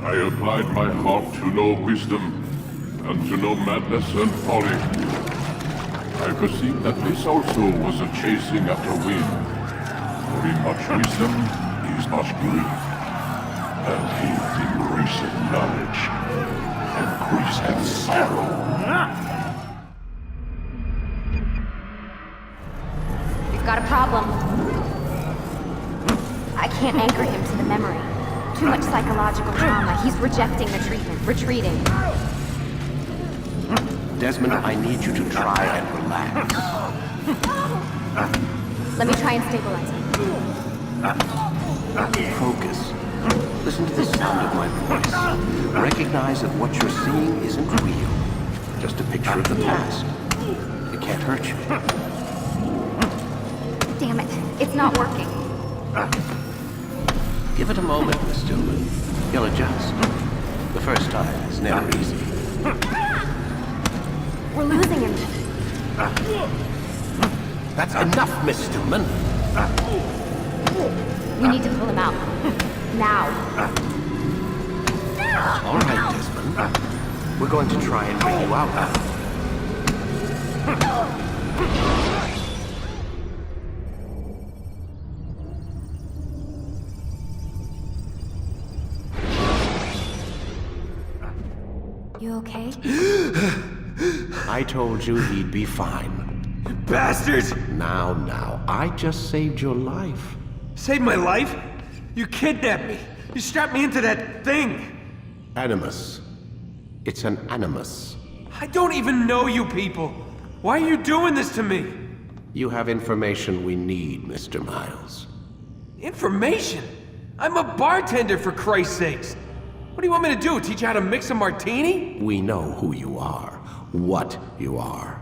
I applied my heart to know wisdom, and to know madness and folly. I perceived that this also was a chasing after wind. For in much wisdom is much grief, and he increaseth knowledge, increaseth sorrow. We've got a problem. I can't anchor him to the memory. Too much psychological trauma. He's rejecting the treatment, retreating. Desmond, I need you to try and relax. Let me try and stabilize him. Focus. Listen to the sound of my voice. Recognize that what you're seeing isn't real. Just a picture of the past. It can't hurt you. Damn it, it's not working. Give it a moment, Miss Stillman. You'll adjust. The first time is never easy. We're losing him. That's enough, Miss Stillman. We need to pull him out. Now. All right, Desmond. We're going to try and bring you out. You okay? I told you he'd be fine. You bastards! Now, I just saved your life. Saved my life? You kidnapped me. You strapped me into that thing. Animus. It's an animus. I don't even know you people. Why are you doing this to me? You have information we need, Mr. Miles. Information? I'm a bartender, for Christ's sakes. What do you want me to do? Teach you how to mix a martini? We know who you are, what you are.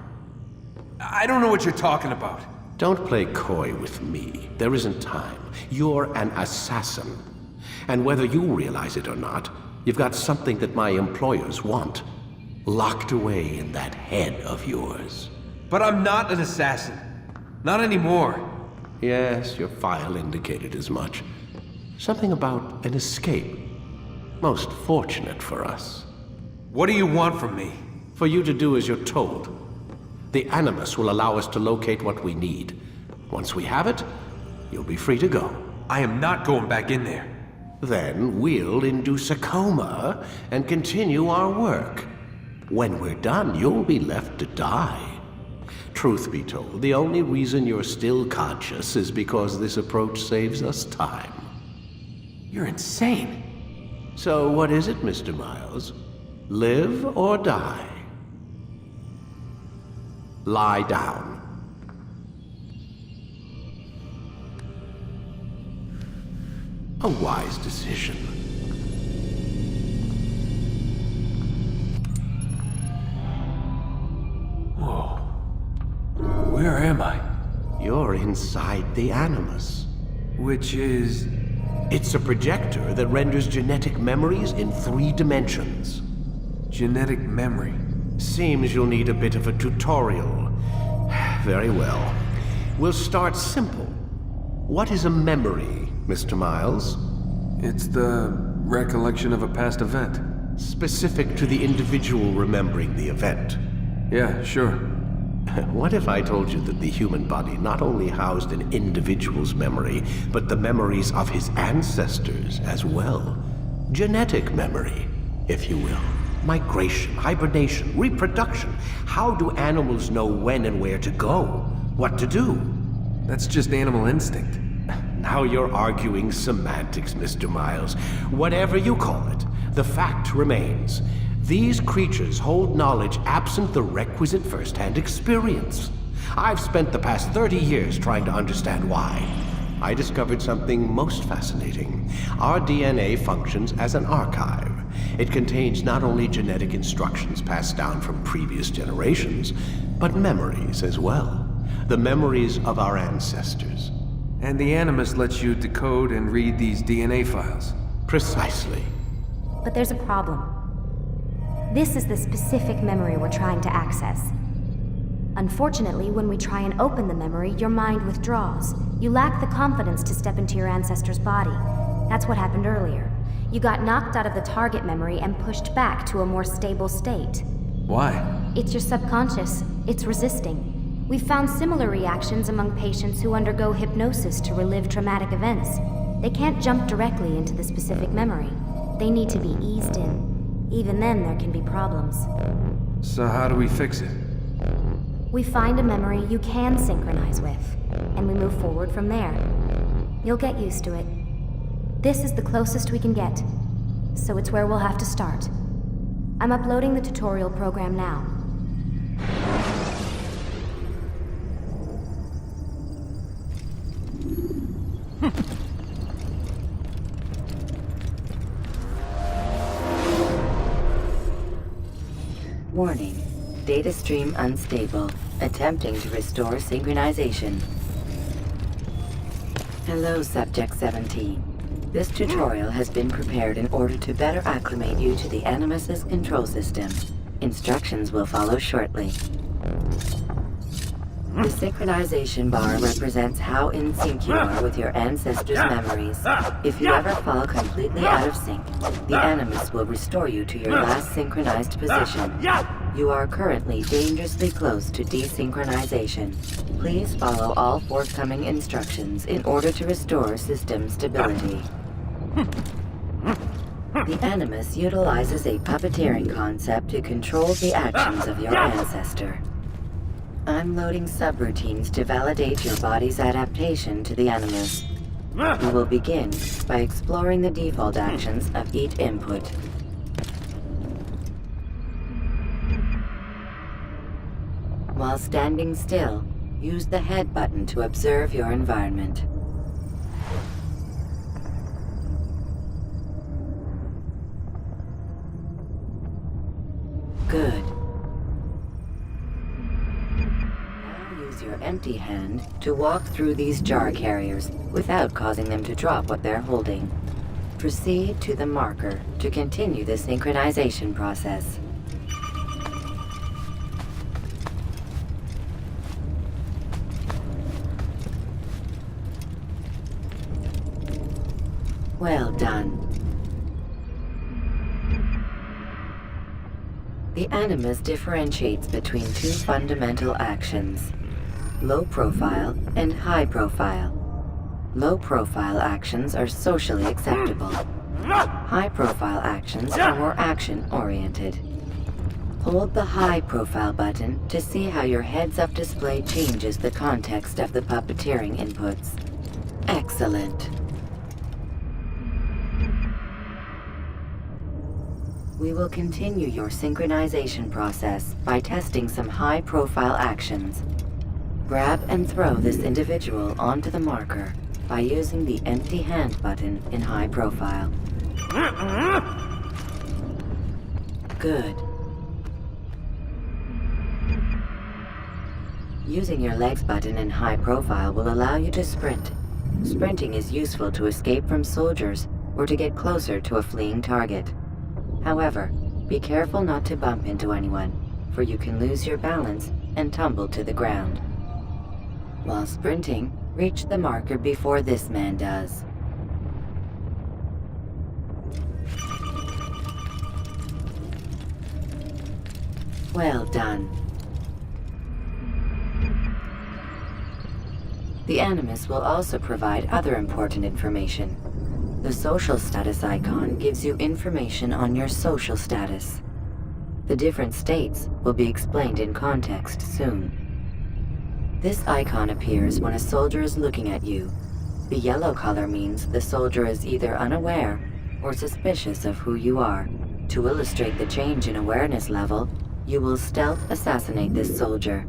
I don't know what you're talking about. Don't play coy with me. There isn't time. You're an assassin. And whether you realize it or not, you've got something that my employers want. Locked away in that head of yours. But I'm not an assassin. Not anymore. Yes, your file indicated as much. Something about an escape. Most fortunate for us. What do you want from me? For you to do as you're told. The Animus will allow us to locate what we need. Once we have it, you'll be free to go. I am not going back in there. Then we'll induce a coma and continue our work. When we're done, you'll be left to die. Truth be told, the only reason you're still conscious is because this approach saves us time. You're insane. So what is it, Mr. Miles? Live or die? Lie down. A wise decision. Whoa. Where am I? You're inside the Animus. Which is... It's a projector that renders genetic memories in 3 dimensions. genetic memory. Seems you'll need a bit of a tutorial. Very well. We'll start simple. What is a memory, Mr. Miles? It's the recollection of a past event. Specific to the individual remembering the event. Yeah, sure. What if I told you that the human body not only housed an individual's memory, but the memories of his ancestors as well? Genetic memory, if you will. Migration, hibernation, reproduction. How do animals know when and where to go? What to do? That's just animal instinct. Now you're arguing semantics, Mr. Miles. Whatever you call it, the fact remains. These creatures hold knowledge absent the requisite first-hand experience. I've spent the past 30 years trying to understand why. I discovered something most fascinating. Our DNA functions as an archive. It contains not only genetic instructions passed down from previous generations, but memories as well. The memories of our ancestors. And the Animus lets you decode and read these DNA files. Precisely. But there's a problem. This is the specific memory we're trying to access. Unfortunately, when we try and open the memory, your mind withdraws. You lack the confidence to step into your ancestor's body. That's what happened earlier. You got knocked out of the target memory and pushed back to a more stable state. Why? It's your subconscious. It's resisting. We've found similar reactions among patients who undergo hypnosis to relive traumatic events. They can't jump directly into the specific memory. They need to be eased in. Even then, there can be problems. So how do we fix it? We find a memory you can synchronize with, and we move forward from there. You'll get used to it. This is the closest we can get, so it's where we'll have to start. I'm uploading the tutorial program now. Warning. Data stream unstable. Attempting to restore synchronization. Hello, Subject 17. This tutorial has been prepared in order to better acclimate you to the Animus's control system. Instructions will follow shortly. The synchronization bar represents how in sync you are with your ancestors' memories. If you ever fall completely out of sync, the Animus will restore you to your last synchronized position. You are currently dangerously close to desynchronization. Please follow all forthcoming instructions in order to restore system stability. The Animus utilizes a puppeteering concept to control the actions of your ancestor. I'm loading subroutines to validate your body's adaptation to the Animus. We will begin by exploring the default actions of each input. While standing still, use the head button to observe your environment. Good. Your empty hand to walk through these jar carriers without causing them to drop what they're holding. Proceed to the marker to continue the synchronization process. Well done. The Animus differentiates between two fundamental actions. Low profile and high profile. Low profile actions are socially acceptable. High profile actions are more action oriented. Hold the high profile button to see how your heads-up display changes the context of the puppeteering inputs. Excellent. We will continue your synchronization process by testing some high profile actions. Grab and throw this individual onto the marker by using the empty hand button in high profile. Good. Using your legs button in high profile will allow you to sprint. Sprinting is useful to escape from soldiers or to get closer to a fleeing target. However, be careful not to bump into anyone, for you can lose your balance and tumble to the ground. While sprinting, reach the marker before this man does. Well done. The Animus will also provide other important information. The social status icon gives you information on your social status. The different states will be explained in context soon. This icon appears when a soldier is looking at you. The yellow color means the soldier is either unaware or suspicious of who you are. To illustrate the change in awareness level, you will stealth assassinate this soldier.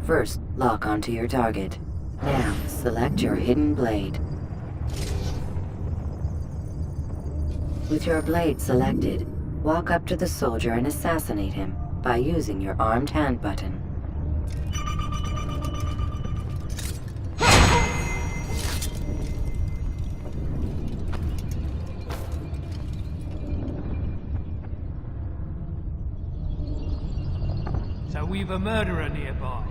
First, lock onto your target. Now, select your hidden blade. With your blade selected, walk up to the soldier and assassinate him by using your armed hand button. So we've a murderer nearby.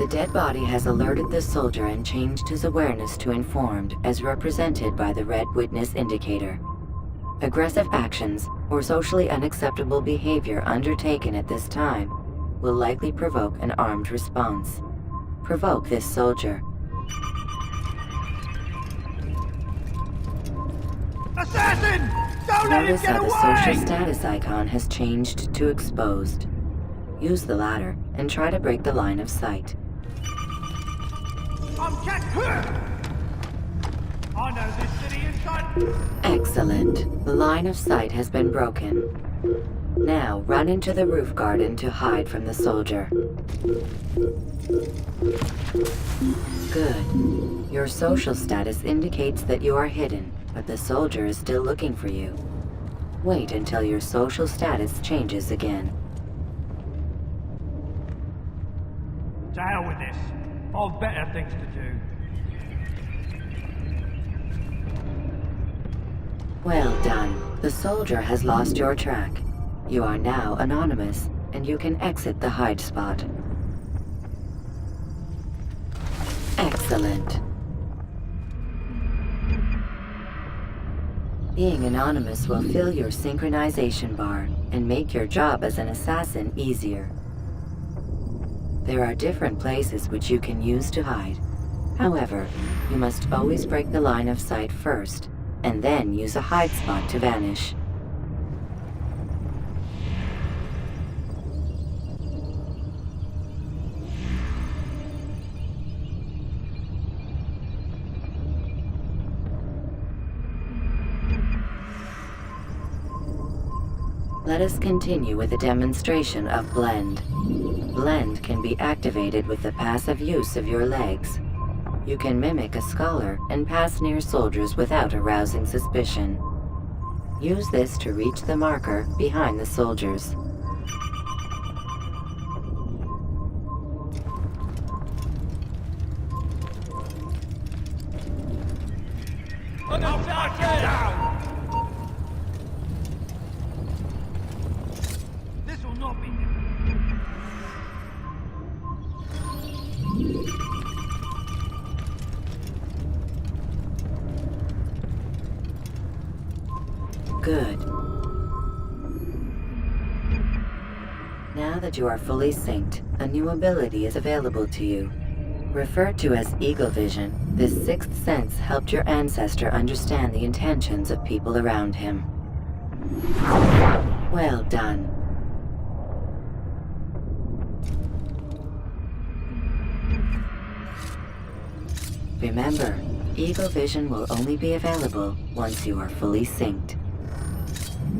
The dead body has alerted the soldier and changed his awareness to informed, as represented by the red witness indicator. Aggressive actions or socially unacceptable behavior undertaken at this time will likely provoke an armed response. Provoke this soldier. Assassin! Don't let him Notice get how the away! social status icon has changed to exposed. Use the latter and try to break the line of sight. I'm I know this city inside. Excellent. The line of sight has been broken. Now run into the roof garden to hide from the soldier. Good. Your social status indicates that you are hidden, but the soldier is still looking for you. Wait until your social status changes again. To hell with this. I've better things to do. Well done. The soldier has lost your track. You are now anonymous, and you can exit the hide spot. Excellent. Being anonymous will fill your synchronization bar and make your job as an assassin easier. There are different places which you can use to hide. However, you must always break the line of sight first, and then use a hide spot to vanish. Let us continue with a demonstration of Blend. Blend can be activated with the passive use of your legs. You can mimic a scholar and pass near soldiers without arousing suspicion. Use this to reach the marker behind the soldiers. This will not be. Good. Now that you are fully synced, a new ability is available to you. Referred to as Eagle Vision, this sixth sense helped your ancestor understand the intentions of people around him. Well done. Remember, Eagle Vision will only be available once you are fully synced.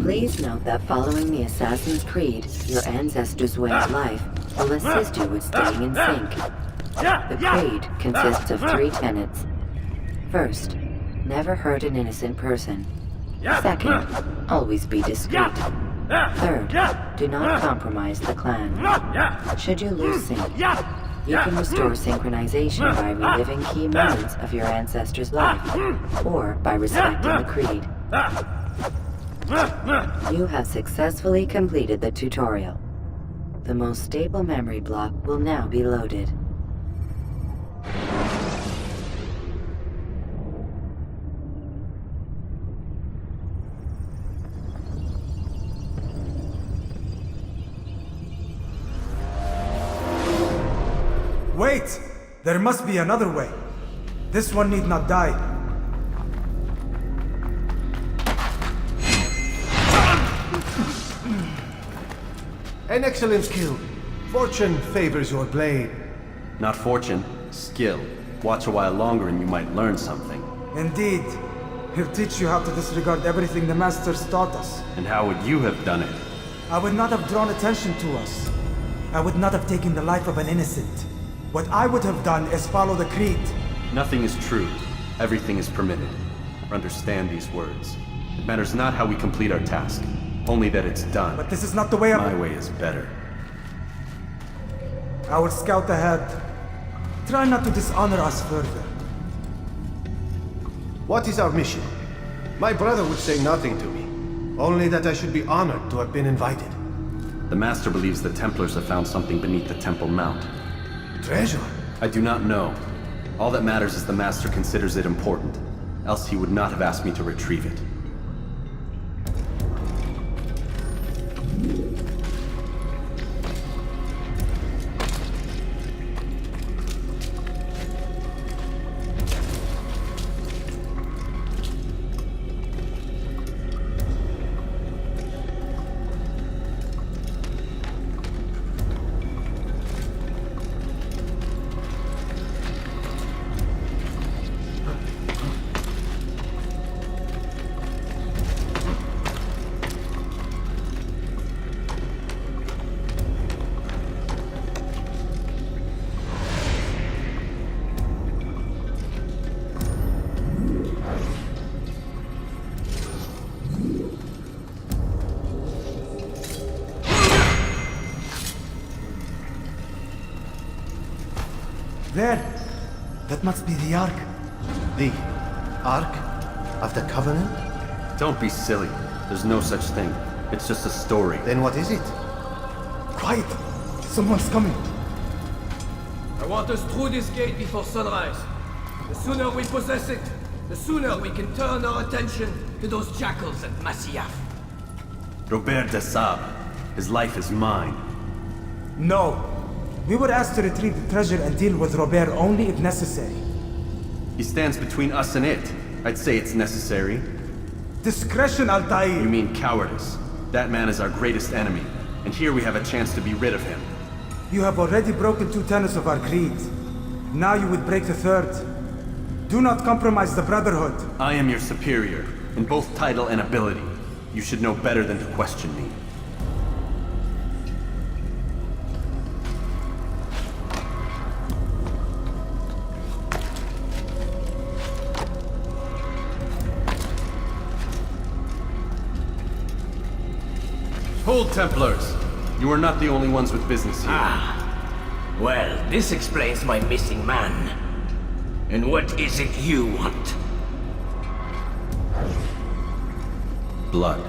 Please note that following the Assassin's Creed, your ancestors' way of life will assist you with staying in sync. The creed consists of 3 tenets. First, never hurt an innocent person. Second, always be discreet. Third, do not compromise the clan. Should you lose sync, you can restore synchronization by reliving key moments of your ancestor's life, or by respecting the creed. You have successfully completed the tutorial. The most stable memory block will now be loaded. Wait! There must be another way. This one need not die. An excellent skill. Fortune favors your blade. Not fortune, skill. Watch a while longer and you might learn something. Indeed. He'll teach you how to disregard everything the Masters taught us. And how would you have done it? I would not have drawn attention to us. I would not have taken the life of an innocent. What I would have done is follow the creed. Nothing is true. Everything is permitted. Understand these words. It matters not how we complete our task, only that it's done. But this is not the way My way is better. I will scout ahead. Try not to dishonor us further. What is our mission? My brother would say nothing to me. Only that I should be honored to have been invited. The Master believes the Templars have found something beneath the Temple Mount. Treasure? I do not know. All that matters is the Master considers it important. Else he would not have asked me to retrieve it. There! That must be the Ark. The Ark of the Covenant? Don't be silly. There's no such thing. It's just a story. Then what is it? Quiet! Someone's coming. I want us through this gate before sunrise. The sooner we possess it, the sooner we can turn our attention to those jackals at Masyaf. Robert de Sable. His life is mine. No! We were asked to retrieve the treasure and deal with Robert only if necessary. He stands between us and it. I'd say it's necessary. Discretion, You Altair! mean cowardice. That man is our greatest enemy, and here we have a chance to be rid of him. You have already broken 2 tenets of our creed. Now you would break the 3rd. Do not compromise the Brotherhood. I am your superior, in both title and ability. You should know better than to question me. Hold, Templars! You are not the only ones with business here. Well, this explains my missing man. And what is it you want? Blood.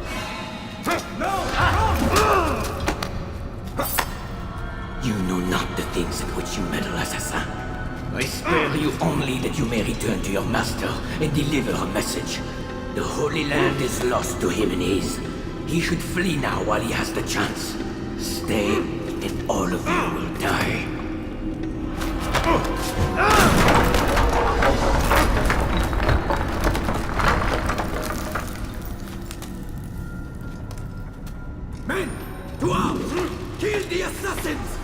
You know not the things in which you meddle, assassin. I spare you only that you may return to your master and deliver a message. The Holy Land is lost to him and his. He should flee now while he has the chance. Stay, and all of you will die. Men, to arms! Kill the assassins!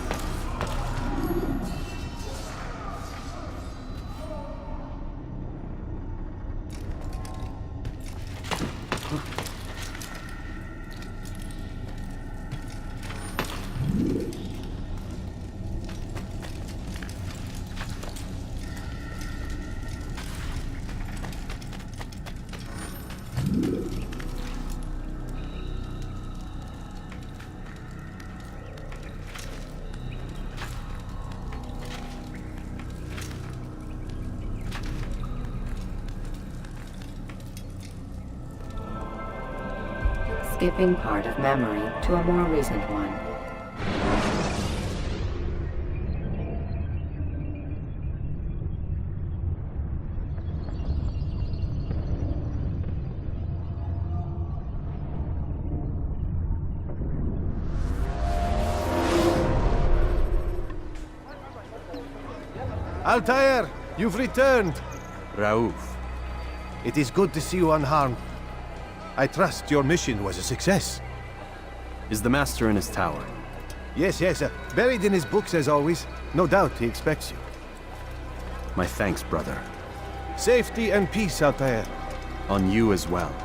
Skipping part of memory to a more recent one. Altair, you've returned. Raouf. It is good to see you unharmed. I trust your mission was a success. Is the Master in his tower? Yes, buried in his books as always. No doubt he expects you. My thanks, brother. Safety and peace, Altair. On you as well.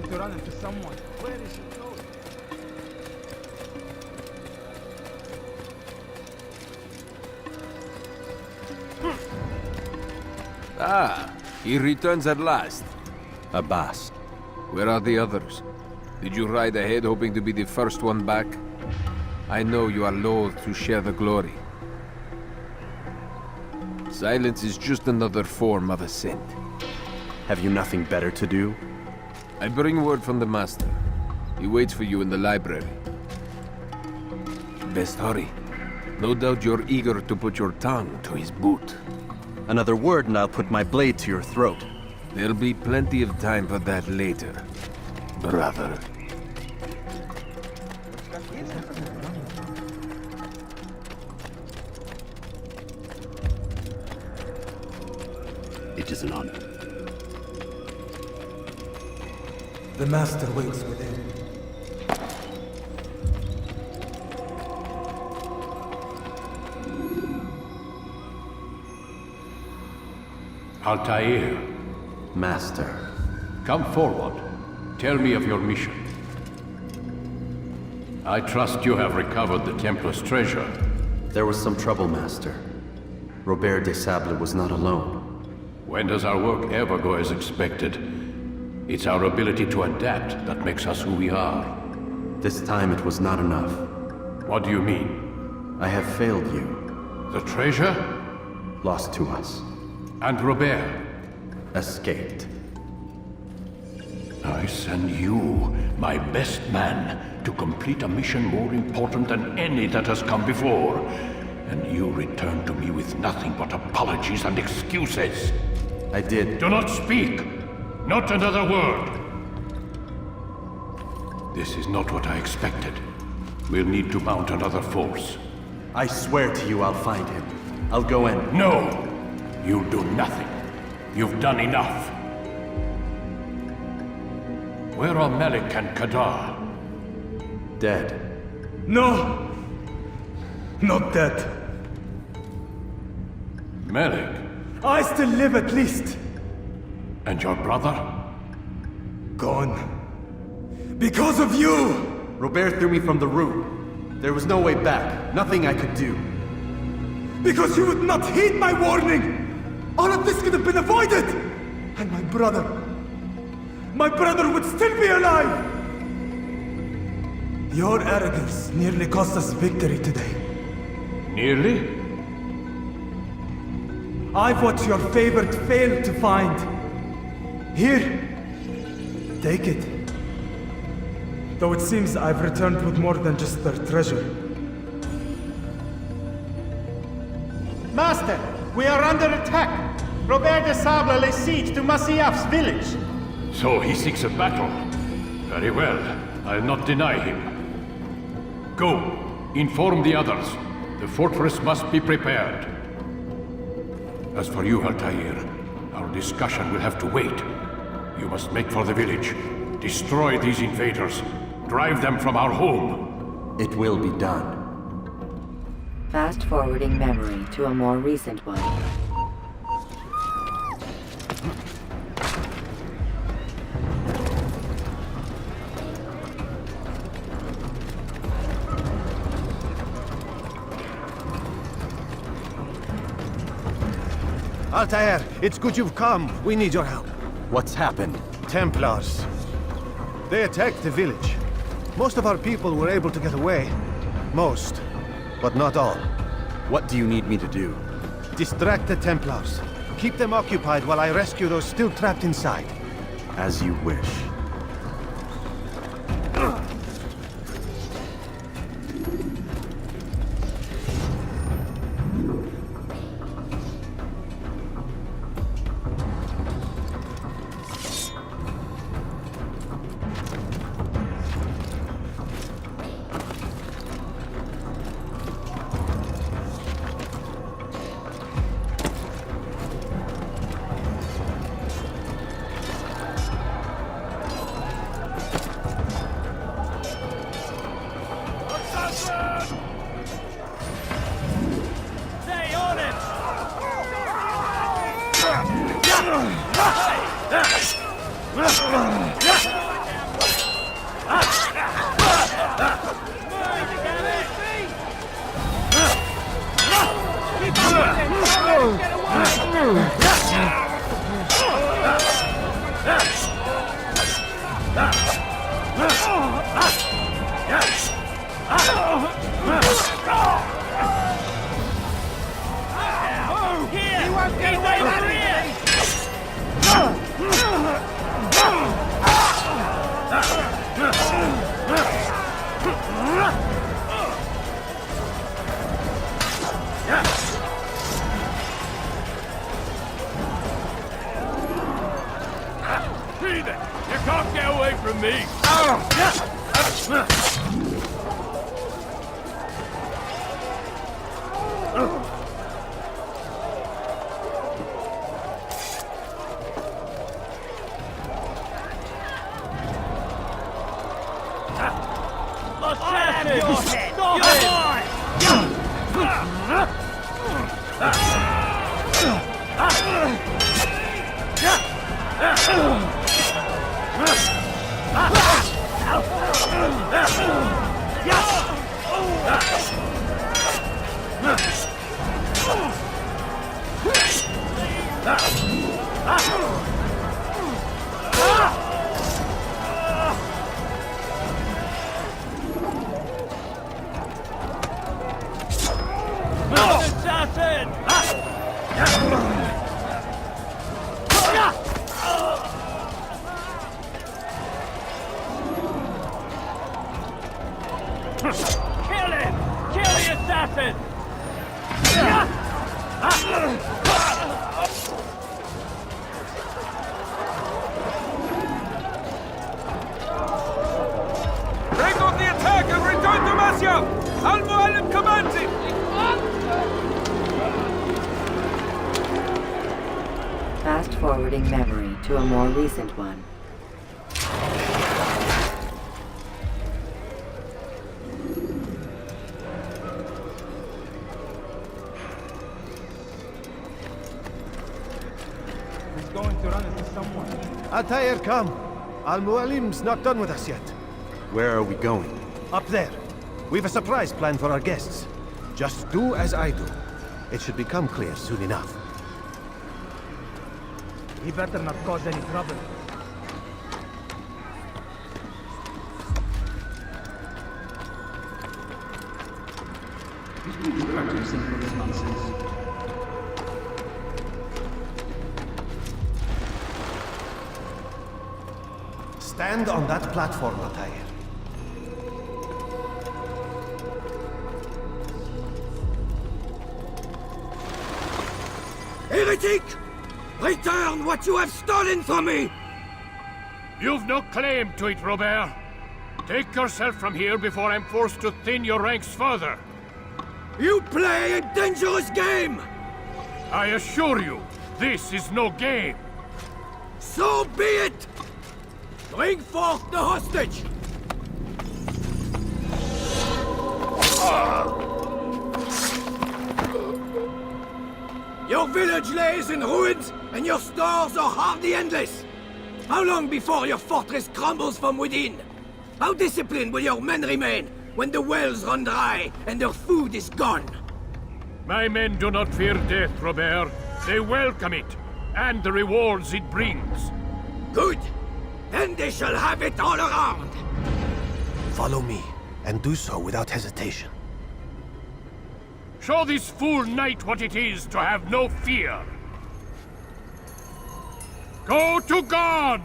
going to run into someone. Where is he going? Ah, he returns at last. Abbas, where are the others? Did you ride ahead hoping to be the first one back? I know you are loath to share the glory. Silence is just another form of assent. Have you nothing better to do? I bring word from the Master. He waits for you in the library. Best hurry. No doubt you're eager to put your tongue to his boot. Another word and I'll put my blade to your throat. There'll be plenty of time for that later, brother. It is an honor. The Master waits within. Altair, Master. come forward. Tell me of your mission. I trust you have recovered the Templar's treasure. There was some trouble, Master. Robert de Sable was not alone. When does our work ever go as expected? It's our ability to adapt that makes us who we are. This time it was not enough. What do you mean? I have failed you. The treasure? Lost to us. And Robert? Escaped. I send you, my best man, to complete a mission more important than any that has come before. And you return to me with nothing but apologies and excuses. I did. Do not speak! Not another word! This is not what I expected. We'll need to mount another force. I swear to you I'll find him. I'll go in. No! You do nothing. You've done enough. Where are Melik and Kadar? Dead. No! Not dead. Melik? I still live at least. And your brother? Gone. Because of you! Robert threw me from the room. There was no way back. Nothing I could do. Because you would not heed my warning! All of this could have been avoided! And my brother would still be alive! Your arrogance nearly cost us victory today. Nearly? I've what your favorite failed to find. Here, take it. Though it seems I've returned with more than just their treasure. Master, we are under attack. Robert de Sable lays siege to Masyaf's village. So he seeks a battle. Very well. I'll not deny him. Go. Inform the others. The fortress must be prepared. As for you, Altair, our discussion will have to wait. You must make for the village. Destroy these invaders. Drive them from our home. It will be done. Fast-forwarding memory to a more recent one. Altair, it's good you've come. We need your help. What's happened? Templars. They attacked the village. Most of our people were able to get away. Most, but not all. What do you need me to do? Distract the Templars. Keep them occupied while I rescue those still trapped inside. As you wish. Kill him! Kill the assassin! Break off the attack and return to Masya! Al-Mualim commands it! Fast-forwarding memory to a more recent one. He's going to run into someone. Altair, come. Al-Mualim's not done with us yet. Where are we going? Up there. We've a surprise planned for our guests. Just do as I do. It should become clear soon enough. He better not cause any trouble. Stand on that platform, Altair. Heretic! Return what you have stolen from me! You've no claim to it, Robert. Take yourself from here before I'm forced to thin your ranks further. You play a dangerous game! I assure you, this is no game. So be it! Bring forth the hostage! Your village lays in ruins, and your stores are hardly endless. How long before your fortress crumbles from within? How disciplined will your men remain when the wells run dry and their food is gone? My men do not fear death, Robert. They welcome it, and the rewards it brings. Good! Then they shall have it all around! Follow me, and do so without hesitation. Show this fool knight what it is to have no fear. Go to God!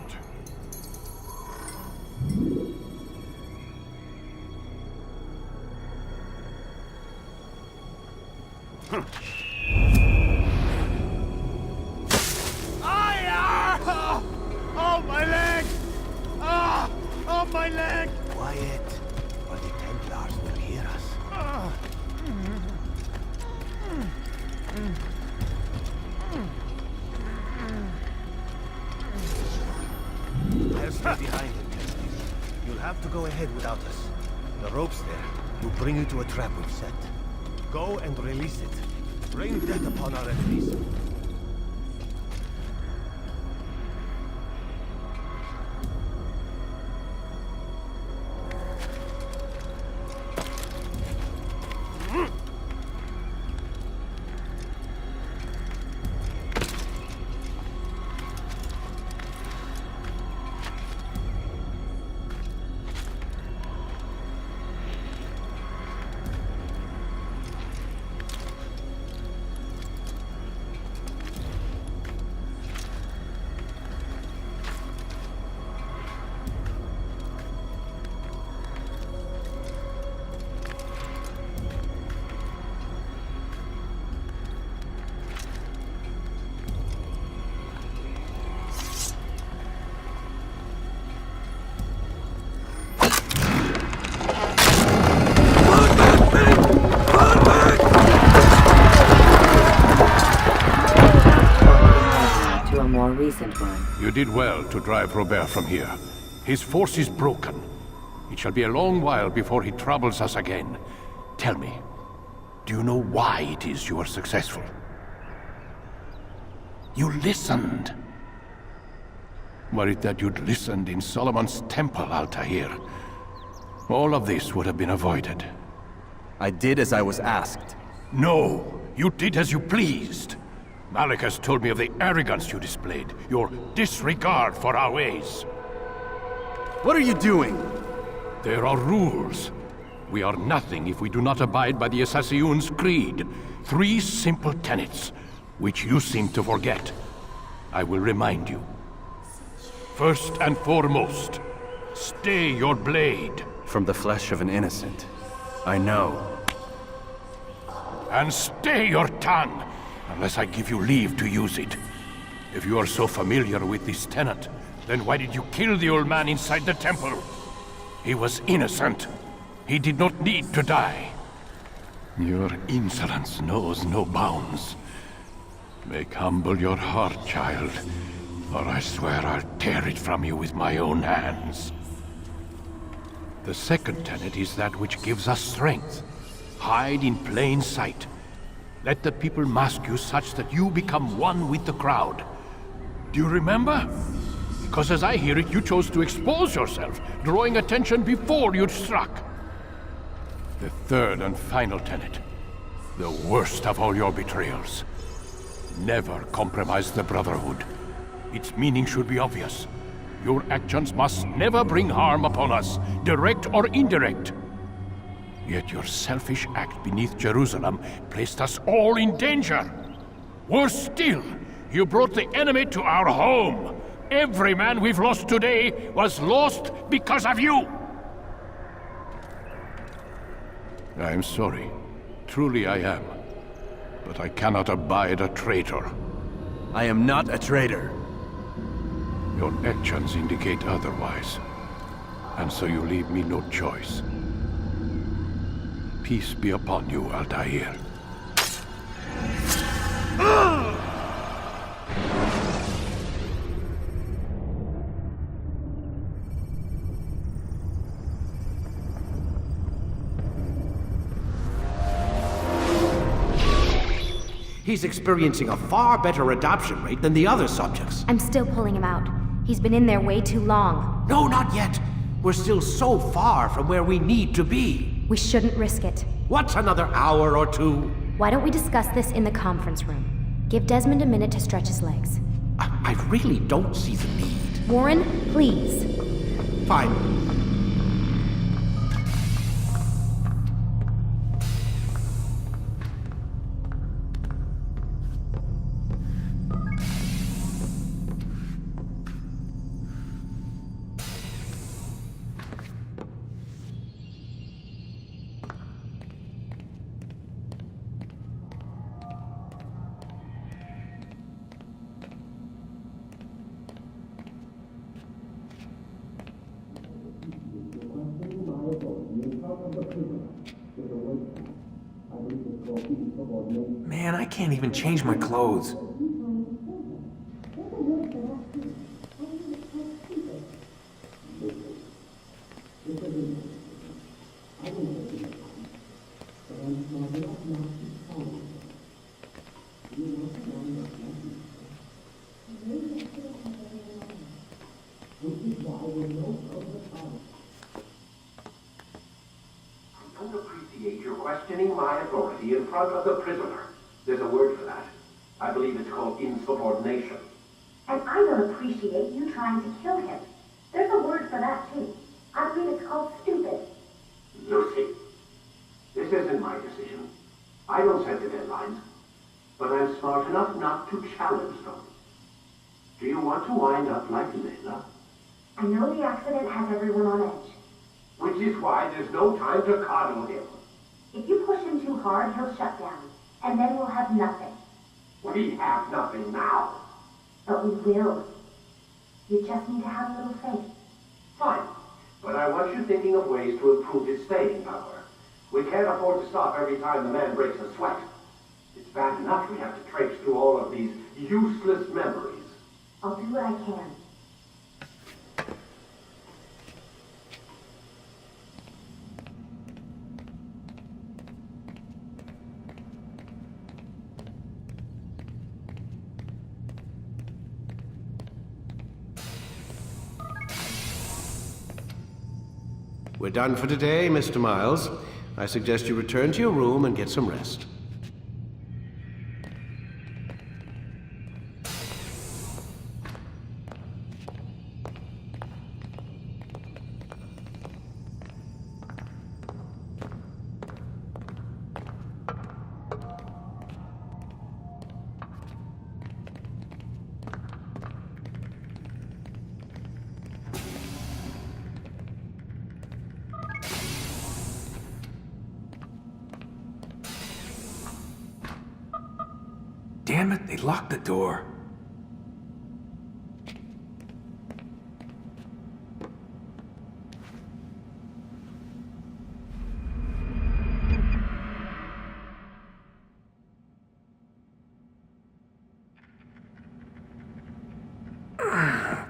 Oh, my leg! Ah! Oh, my leg! Quiet, or the Templars will hear us. I'll stay behind him. You'll have to go ahead without us. The ropes there will bring you to a trap we've set. Go and release it. Rain death upon our enemies. recent one. You did well to drive Robert from here. His force is broken. It shall be a long while before he troubles us again. Tell me, do you know why it is you are successful? You listened. Were it that you'd listened in Solomon's temple, Altair, all of this would have been avoided. I did as I was asked. No, you did as you pleased. Malik has told me of the arrogance you displayed, your disregard for our ways. What are you doing? There are rules. We are nothing if we do not abide by the Assassin's creed. 3 simple tenets, which you seem to forget. I will remind you. First and foremost, stay your blade. From the flesh of an innocent. I know. And stay your tongue, unless I give you leave to use it. If you are so familiar with this tenet, then why did you kill the old man inside the temple? He was innocent. He did not need to die. Your insolence knows no bounds. Make humble your heart, child, or I swear I'll tear it from you with my own hands. The second tenet is that which gives us strength. Hide in plain sight. Let the people mask you such that you become one with the crowd. Do you remember? Because as I hear it, you chose to expose yourself, drawing attention before you'd struck. The third and final tenet. The worst of all your betrayals. Never compromise the Brotherhood. Its meaning should be obvious. Your actions must never bring harm upon us, direct or indirect. Yet your selfish act beneath Jerusalem placed us all in danger. Worse still, you brought the enemy to our home. Every man we've lost today was lost because of you. I am sorry. Truly I am. But I cannot abide a traitor. I am not a traitor. Your actions indicate otherwise. And so you leave me no choice. Peace be upon you, Altair. He's experiencing a far better adoption rate than the other subjects. I'm still pulling him out. He's been in there way too long. No, not yet. We're still so far from where we need to be. We shouldn't risk it. What's another hour or two? Why don't we discuss this in the conference room? Give Desmond a minute to stretch his legs. I really don't see the need. Warren, please. Fine. Man, I can't even change my clothes. I don't appreciate your questioning my authority in front of the prisoner. There's a word for that. I believe it's called insubordination. And I don't appreciate you trying to kill him. There's a word for that, too. I believe it's called stupid. Lucy, this isn't my decision. I don't set the deadlines. But I'm smart enough not to challenge them. Do you want to wind up like Layla? I know the accident has everyone on edge. Which is why there's no time to coddle him. If you push him too hard, he'll shut down. And then we'll have nothing. We have nothing now. But we will. You just need to have a little faith. Fine. But I want you thinking of ways to improve his staying power. We can't afford to stop every time the man breaks a sweat. It's bad enough we have to traipse through all of these useless memories. I'll do what I can. We're done for today, Mr. Miles. I suggest you return to your room and get some rest. Damn it, they locked the door.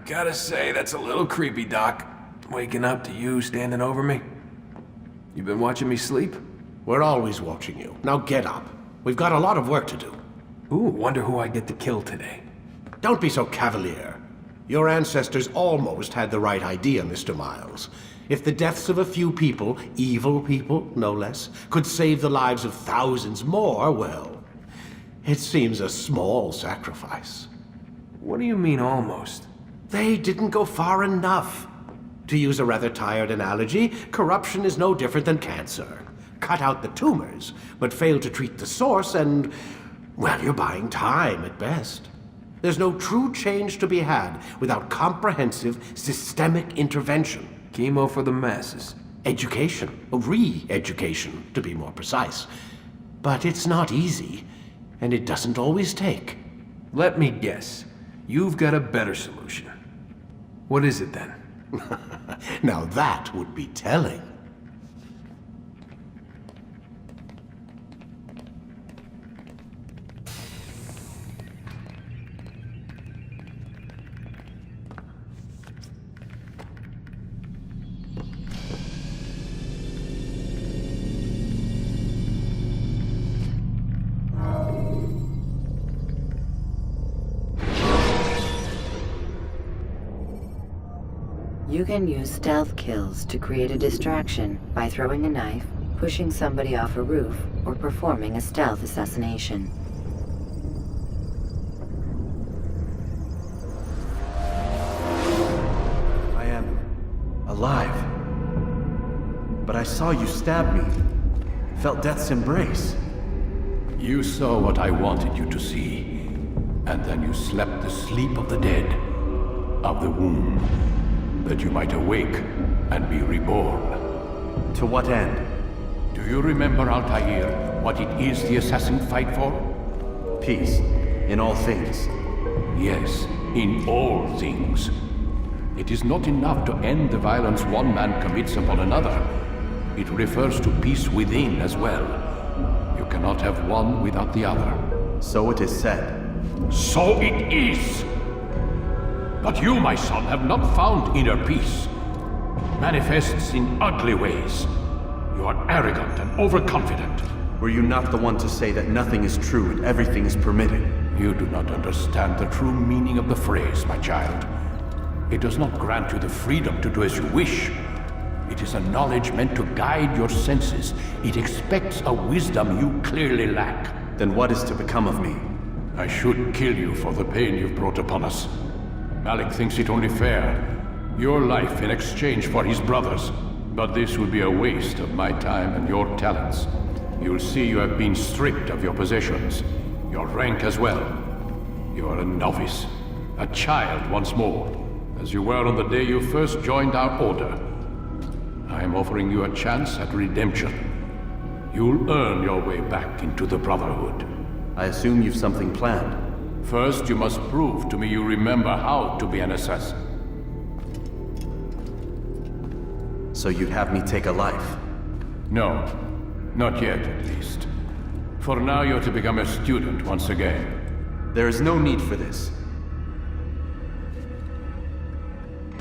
Gotta say, that's a little creepy, Doc. Waking up to you standing over me. You been watching me sleep? We're always watching you. Now get up. We've got a lot of work to do. Ooh, wonder who I get to kill today. Don't be so cavalier. Your ancestors almost had the right idea, Mr. Miles. If the deaths of a few people, evil people, no less, could save the lives of thousands more, well, it seems a small sacrifice. What do you mean, almost? They didn't go far enough. To use a rather tired analogy, corruption is no different than cancer. Cut out the tumors, but fail to treat the source and, well, you're buying time at best. There's no true change to be had without comprehensive, systemic intervention. Chemo for the masses. Education, re-education, to be more precise. But it's not easy, and it doesn't always take. Let me guess. You've got a better solution. What is it then? Now that would be telling. You can use stealth kills to create a distraction by throwing a knife, pushing somebody off a roof, or performing a stealth assassination. I am alive. But I saw you stab me. Felt death's embrace. You saw what I wanted you to see, and then you slept the sleep of the dead, of the womb, that you might awake and be reborn. To what end? Do you remember, Altair, what it is the assassin fight for? Peace, in all things. Yes, in all things. It is not enough to end the violence one man commits upon another. It refers to peace within as well. You cannot have one without the other. So it is said. So it is! But you, my son, have not found inner peace. Manifests in ugly ways. You are arrogant and overconfident. Were you not the one to say that nothing is true and everything is permitted? You do not understand the true meaning of the phrase, my child. It does not grant you the freedom to do as you wish. It is a knowledge meant to guide your senses. It expects a wisdom you clearly lack. Then what is to become of me? I should kill you for the pain you've brought upon us. Malik thinks it only fair. Your life in exchange for his brother's. But this would be a waste of my time and your talents. You'll see you have been stripped of your possessions. Your rank as well. You are a novice. A child once more. As you were on the day you first joined our order. I am offering you a chance at redemption. You'll earn your way back into the Brotherhood. I assume you've something planned. First, you must prove to me you remember how to be an assassin. So you'd have me take a life? No. Not yet, at least. For now, you're to become a student once again. There is no need for this.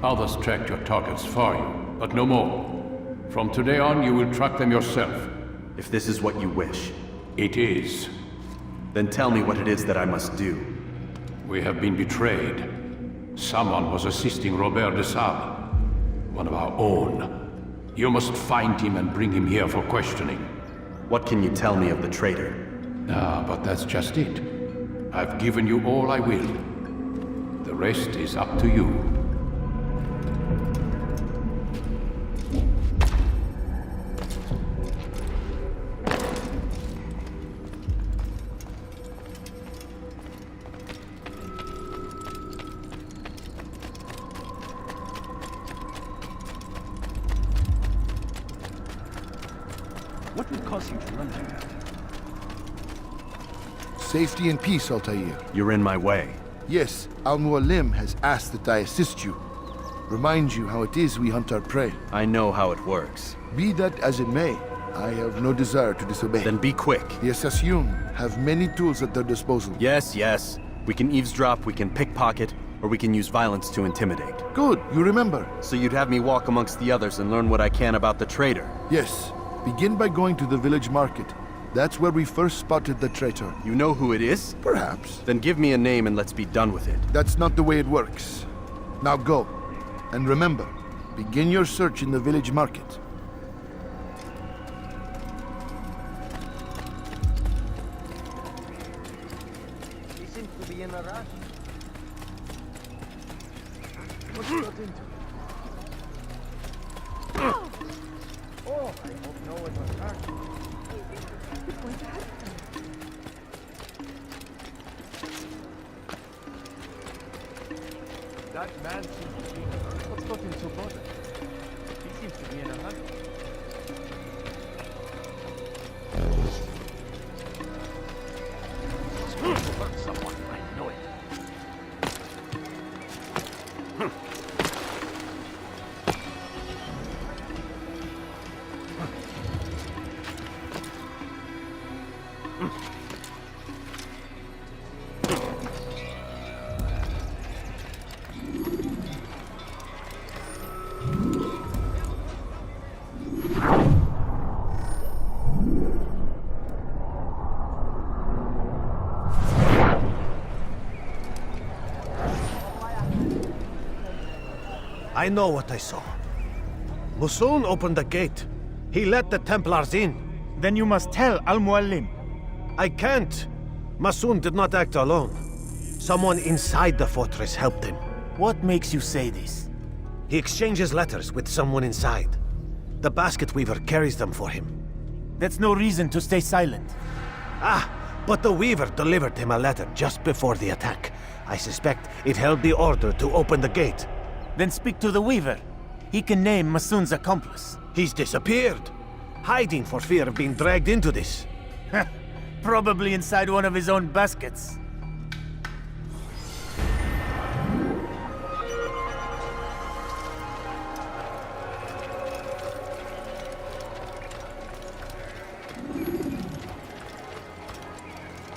Others tracked your targets for you, but no more. From today on, you will track them yourself. If this is what you wish. It is. Then tell me what it is that I must do. We have been betrayed. Someone was assisting Robert de Sable, one of our own. You must find him and bring him here for questioning. What can you tell me of the traitor? But that's just it. I've given you all I will. The rest is up to you. What would cause him to run like that? Safety and peace, Altair. You're in my way. Yes, Al-Mualim has asked that I assist you. Remind you how it is we hunt our prey. I know how it works. Be that as it may, I have no desire to disobey. Then be quick. The Assassin have many tools at their disposal. Yes. We can eavesdrop, we can pickpocket, or we can use violence to intimidate. Good, you remember. So you'd have me walk amongst the others and learn what I can about the traitor? Yes. Begin by going to the village market. That's where we first spotted the traitor. You know who it is? Perhaps. Then give me a name and let's be done with it. That's not the way it works. Now go. And remember, begin your search in the village market. He seems to be in a rush. What's he got into? Oh, I hope no one was hurt. What's going to happen? That man seems to be... What's got him so bothered? He seems to be in a hurry. He's going to hurt someone, I know it. I know what I saw. Musoon opened the gate. He let the Templars in. Then you must tell Al-Mualim. I can't. Musoon did not act alone. Someone inside the fortress helped him. What makes you say this? He exchanges letters with someone inside. The basket weaver carries them for him. That's no reason to stay silent. But the weaver delivered him a letter just before the attack. I suspect it held the order to open the gate. Then speak to the weaver. He can name Masoon's accomplice. He's disappeared. Hiding for fear of being dragged into this. Probably inside one of his own baskets.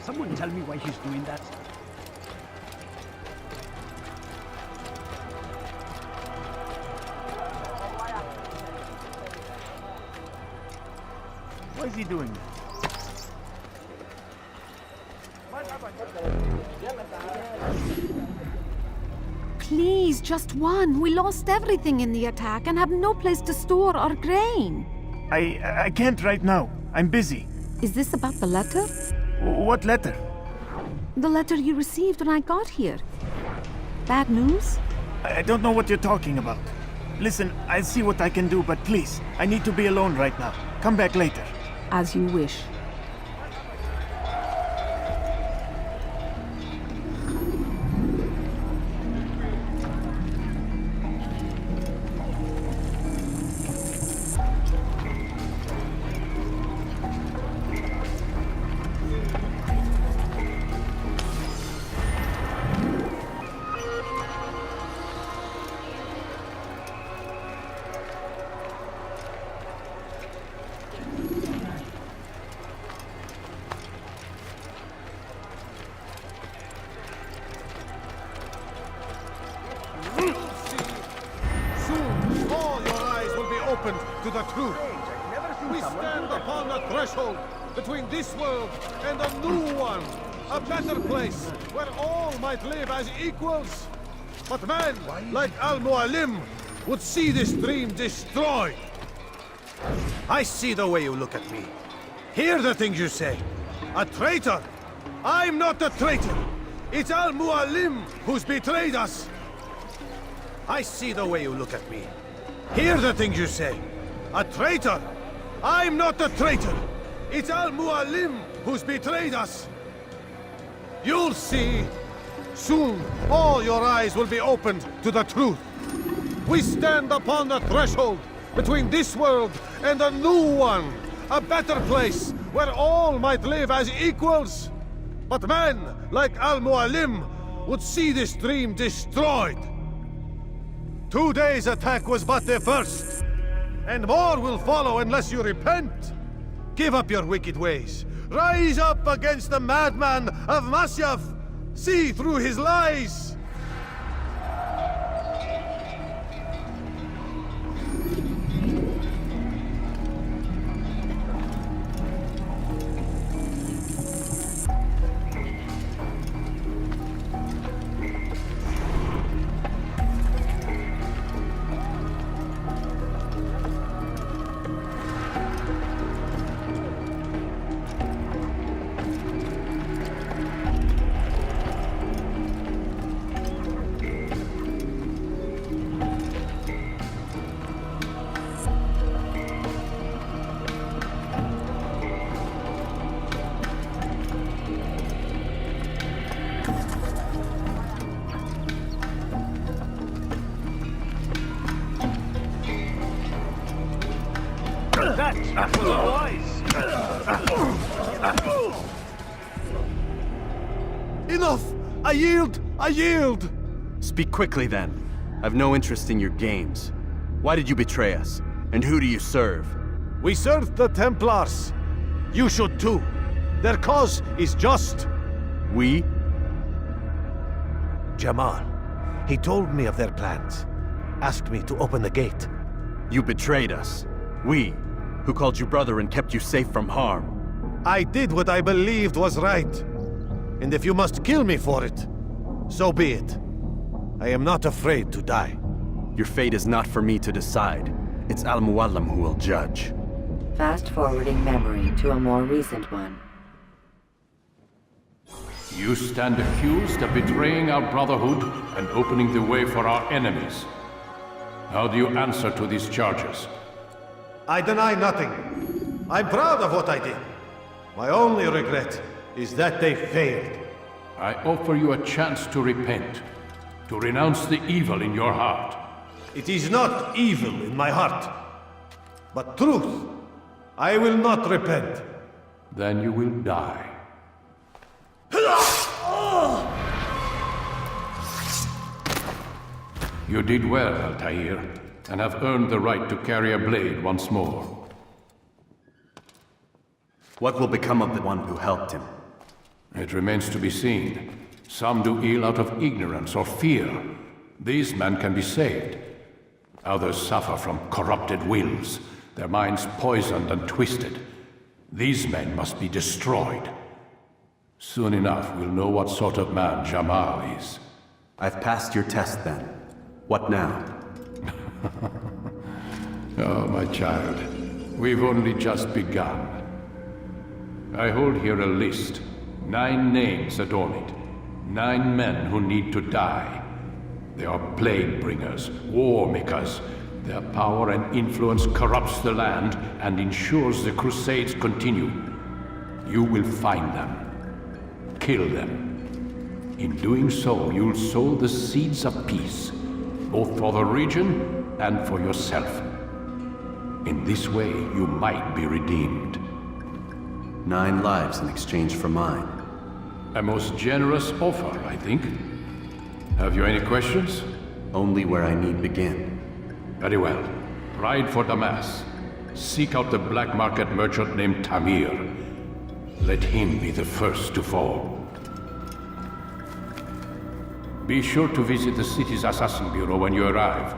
Someone tell me why he's doing that? Why is he doing that? Please, just one. We lost everything in the attack and have no place to store our grain. I can't right now. I'm busy. Is this about the letter? What letter? The letter you received when I got here. Bad news? I don't know what you're talking about. Listen, I'll see what I can do, but please, I need to be alone right now. Come back later. As you wish. upon the threshold between this world and a new one. A better place where all might live as equals. But men like Al-Mualim would see this dream destroyed. I see the way you look at me. Hear the things you say. A traitor? I'm not a traitor. It's Al-Mualim who's betrayed us. I see the way you look at me. Hear the things you say. A traitor? I'm not a traitor. It's Al-Mualim who's betrayed us. You'll see. Soon, all your eyes will be opened to the truth. We stand upon the threshold between this world and a new one. A better place where all might live as equals. But men like Al-Mualim would see this dream destroyed. Today's attack was but the first. And more will follow unless you repent. Give up your wicked ways. Rise up against the madman of Masyaf. See through his lies. Enough! I yield! I yield! Speak quickly then. I've no interest in your games. Why did you betray us? And who do you serve? We serve the Templars. You should too. Their cause is just. We? Jamal. He told me of their plans. Asked me to open the gate. You betrayed us. We, who called you brother and kept you safe from harm. I did what I believed was right. And if you must kill me for it, so be it. I am not afraid to die. Your fate is not for me to decide. It's Al-Mualim who will judge. Fast-forwarding memory to a more recent one. You stand accused of betraying our Brotherhood and opening the way for our enemies. How do you answer to these charges? I deny nothing. I'm proud of what I did. My only regret is that they failed. I offer you a chance to repent, to renounce the evil in your heart. It is not evil in my heart, but truth. I will not repent. Then you will die. You did well, Altair, and have earned the right to carry a blade once more. What will become of the one who helped him? It remains to be seen. Some do ill out of ignorance or fear. These men can be saved. Others suffer from corrupted wills, their minds poisoned and twisted. These men must be destroyed. Soon enough, we'll know what sort of man Jamal is. I've passed your test then. What now? Oh, my child. We've only just begun. I hold here a list. 9 names adorn it. 9 men who need to die. They are plague bringers, war makers. Their power and influence corrupts the land and ensures the Crusades continue. You will find them. Kill them. In doing so, you'll sow the seeds of peace, both for the region and for yourself. In this way, you might be redeemed. 9 lives in exchange for mine. A most generous offer, I think. Have you any questions? Only where I need begin. Very well. Ride for Damas. Seek out the black market merchant named Tamir. Let him be the first to fall. Be sure to visit the city's assassin bureau when you arrive.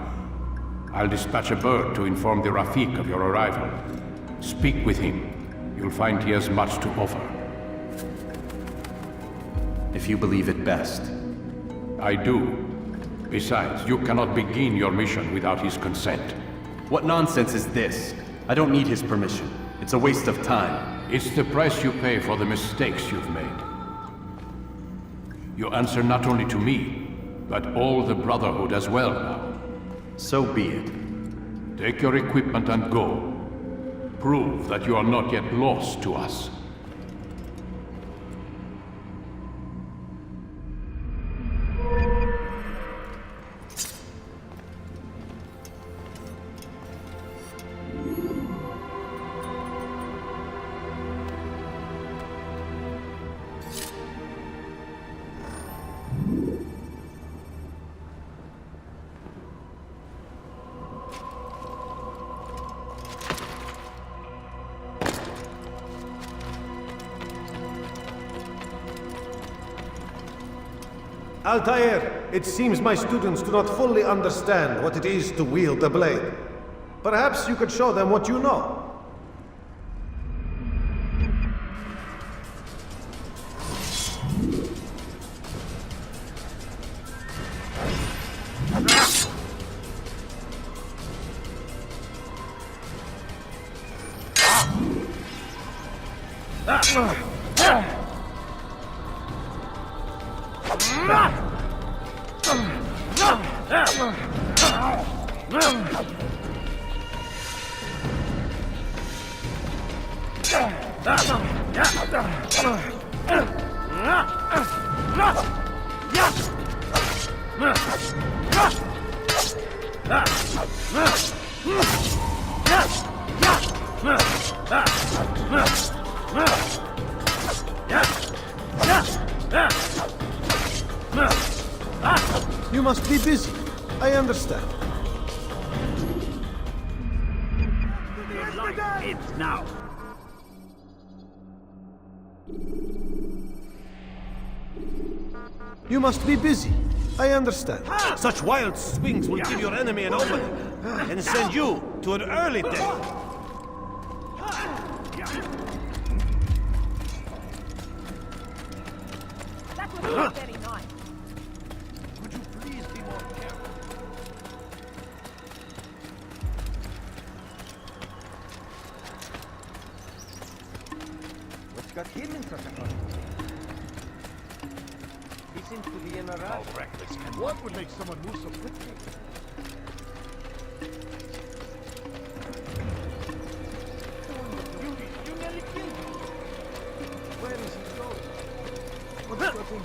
I'll dispatch a bird to inform the Rafik of your arrival. Speak with him. you'll find he has much to offer. If you believe it best. I do. Besides, you cannot begin your mission without his consent. What nonsense is this? I don't need his permission. It's a waste of time. It's the price you pay for the mistakes you've made. You answer not only to me, but all the Brotherhood as well now. So be it. Take your equipment and go. Prove that you are not yet lost to us. Altair, it seems my students do not fully understand what it is to wield a blade. Perhaps you could show them what you know. You must be busy. I understand. It's now. You must be busy. I understand. Such wild swings will give your enemy an opening and send you to an early death. That would be very nice. Could you please be more careful? What's got him in such a hurry? He seems to be in a rush. How reckless and what would make someone move so quickly? You nearly killed him. Where is he going? What's got him?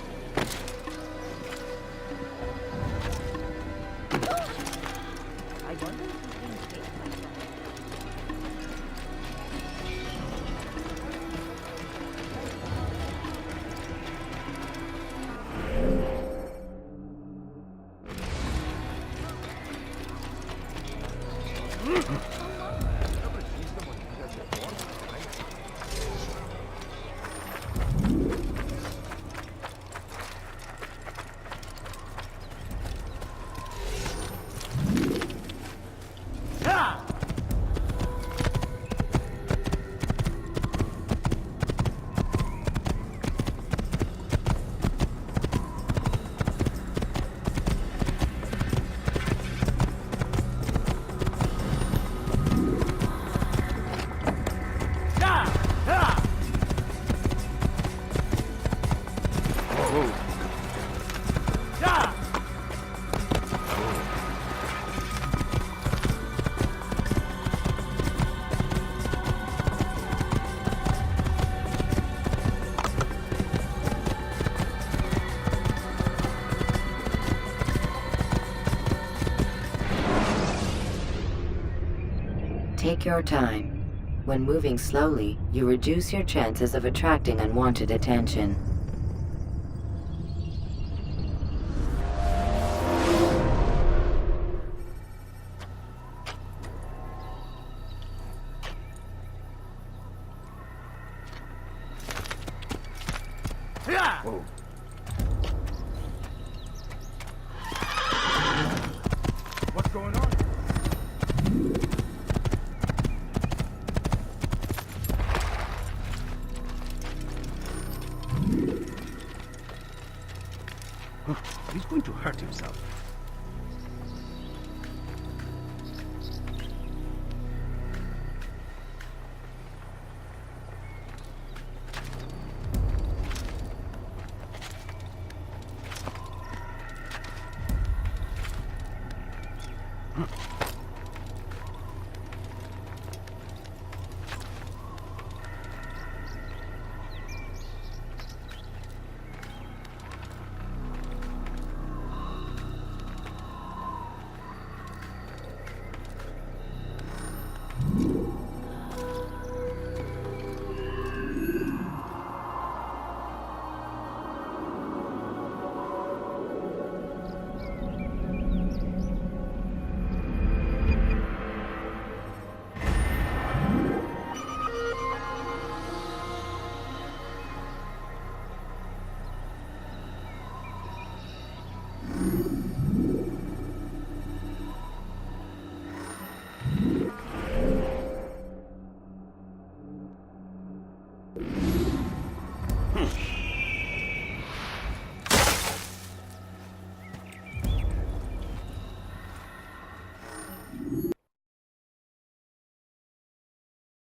I wonder if he thinks this like that. Take your time. When moving slowly, you reduce your chances of attracting unwanted attention. Whoa. What's going on? He's going to hurt himself.